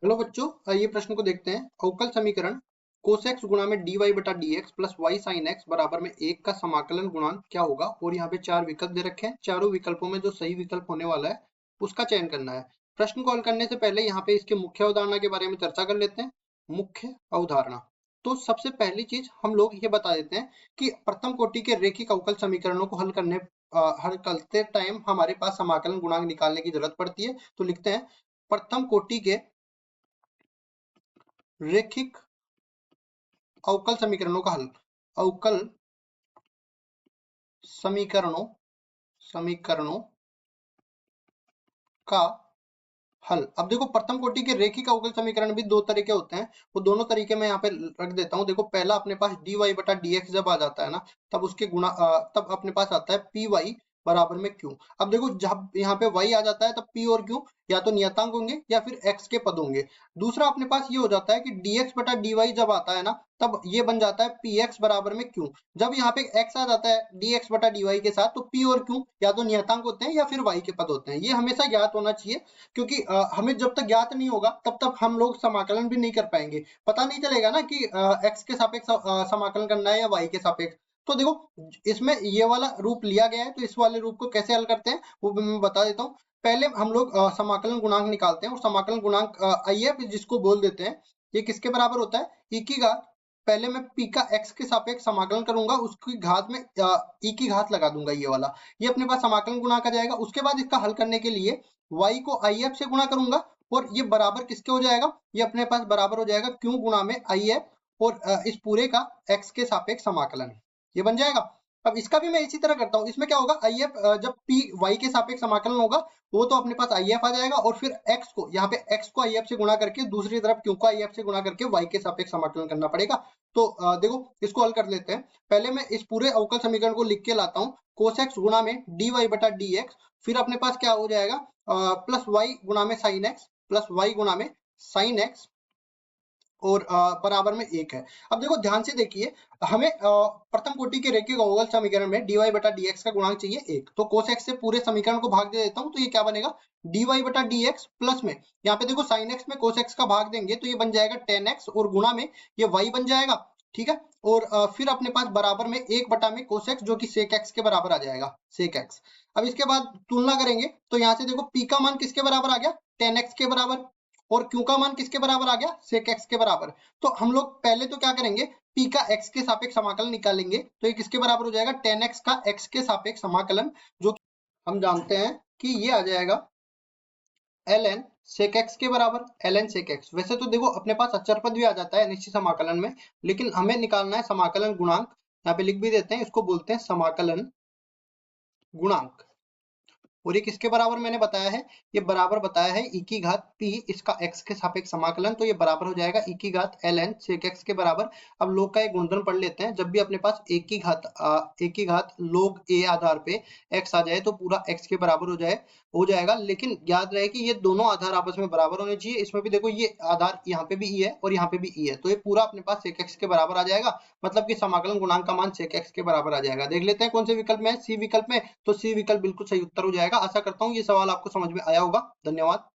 Hello बच्चों, ये प्रश्न को देखते हैं। अवकल समीकरण cos x गुणा में dy बटा dx plus y sin x बराबर में 1 का समाकलन गुणांक क्या होगा। और यहाँ पे 4 विकल्प दे रखे हैं। चारों विकल्पों में जो सही विकल्प होने वाला है उसका चयन करना है। प्रश्न को हल करने से पहले यहाँ पे इसके मुख्य अवधारणा के बारे में चर्चा कर लेते हैं। मुख्य अवधारणा, तो सबसे पहली चीज हम लोग ये बता देते हैं कि प्रथम कोटि के रैखिक अवकल समीकरणों को हल करते टाइम हमारे पास समाकलन गुणांक निकालने की जरूरत पड़ती है। तो लिखते हैं प्रथम कोटि के रैखिक अवकल समीकरणों का हल। अवकल समीकरणों समीकरणों का हल। अब देखो, प्रथम कोटि के रैखिक अवकल समीकरण भी दो तरह के होते हैं। वो दोनों तरीके मैं यहाँ पे रख देता हूँ। देखो, पहला अपने पास dy बटा dx जब आ जाता है ना, तब उसके गुणा तब अपने पास आता है py बराबर में q। अब देखो, जब यहाँ पे y आ जाता है तब p और q या तो नियतांक होंगे या फिर x के पद होंगे। दूसरा अपने पास ये हो जाता है कि dx बटा dy जब आता है ना, तब ये बन जाता है px बराबर में q। जब यहाँ पे x आ जाता है dx बटा dy के साथ, तो p और q या तो नियतांक होते हैं या फिर y के पद होते हैं। ये हमेशा ज्ञात होना चाहिए, क्योंकि हमें जब तक ज्ञात नहीं होगा तब तक हम लोग समाकलन भी नहीं कर पाएंगे। पता नहीं चलेगा ना कि x के सापेक्ष समाकलन करना है या y के सापेक्ष। तो देखो, इसमें ये वाला रूप लिया गया है, तो इस वाले रूप को कैसे हल करते हैं वो भी मैं बता देता हूँ। पहले हम लोग समाकलन गुणांक निकालते हैं, और समाकलन गुणांक IF जिसको बोल देते हैं, ये किसके बराबर होता है, e की घात। पहले मैं p का x के सापेक्ष समाकलन करूंगा, उसकी घात में e की घात लगा दूंगा, ये वाला। ये अपने पास समाकलन गुणांक आ जाएगा। उसके बाद इसका हल करने के लिए y को if से गुणा करूंगा, और ये बराबर किसके हो जाएगा, ये अपने पास बराबर हो जाएगा q गुणा में if, और इस पूरे का x के सापेक्ष समाकलन, ये बन जाएगा। अब इसका भी मैं इसी तरह करता हूँ। इसमें क्या होगा, if जब p y के सापेक्ष समाकलन होगा, वो तो अपने पास if आ जाएगा, और फिर x को यहाँ पे x को if से गुणा करके दूसरी तरफ q को if से गुणा करके y के सापेक्ष समाकलन करना पड़ेगा। तो देखो, इसको हल कर लेते हैं। पहले मैं इस पूरे अवकल समीकरण को लिख के लाता हूँ। cos x गुणा में dy बटा dx, फिर अपने पास क्या हो जाएगा, प्लस y गुणा में sin x, प्लस y गुणा में sin x, और बराबर में 1 है। अब देखो, ध्यान से देखिए, हमें प्रथम कोटि के रैखिक अवकल समीकरण में dy बटा dx का गुणांक चाहिए 1। तो cos x से पूरे समीकरण को भाग दे देता हूँ, तो ये क्या बनेगा, dy बटा dx प्लस में यहाँ पे देखो sin x में cos x का भाग देंगे तो ये बन जाएगा tan x, और गुणा में ये y बन जाएगा, ठीक है। और फिर अपने पास बराबर में 1 बटा में cos x, जो कि sec x के बराबर आ जाएगा, sec x। अब इसके बाद तुलना करेंगे, तो यहाँ से देखो p का मान किसके बराबर आ गया, tan x के बराबर, और q का मान किसके बराबर आ गया, sec x के बराबर। तो हम लोग पहले तो क्या करेंगे, p का x के सापेक्ष समाकलन निकालेंगे, तो ये किसके बराबर हो जाएगा, tan x का x के सापेक्ष समाकलन, जो हम जानते हैं कि ये आ जाएगा ln sec x के बराबर। ln sec x, वैसे तो देखो अपने पास अचर पद भी आ जाता है अनिश्चित समाकलन में, लेकिन हमें निकालना है समाकलन गुणांक। यहाँ पे लिख भी देते हैं, इसको बोलते हैं समाकलन गुणांक। और ये किसके बराबर मैंने बताया है, ये बराबर बताया है e की घात p, इसका x के सापेक्ष समाकलन, तो ये बराबर हो जाएगा e की घात ln sec x के बराबर। अब लोग का एक गुणधर्म पढ़ लेते हैं, जब भी अपने पास एक की घात log a आधार पे x आ जाए तो पूरा x के बराबर हो जाएगा। लेकिन याद रहे कि ये दोनों आधार आपस में बराबर होने चाहिए। इसमें भी देखो, ये आधार यहाँ पे भी e है और यहाँ पे भी e है, तो ये पूरा अपने पास sec x के बराबर आ जाएगा, मतलब कि समाकलन गुणांक का मान sec x के बराबर आ जाएगा। देख लेते हैं कौन से विकल्प में है, सी विकल्प में, तो सी विकल्प बिल्कुल सही उत्तर हो जाएगा। आशा करता हूँ ये सवाल आपको समझ में आया होगा। धन्यवाद।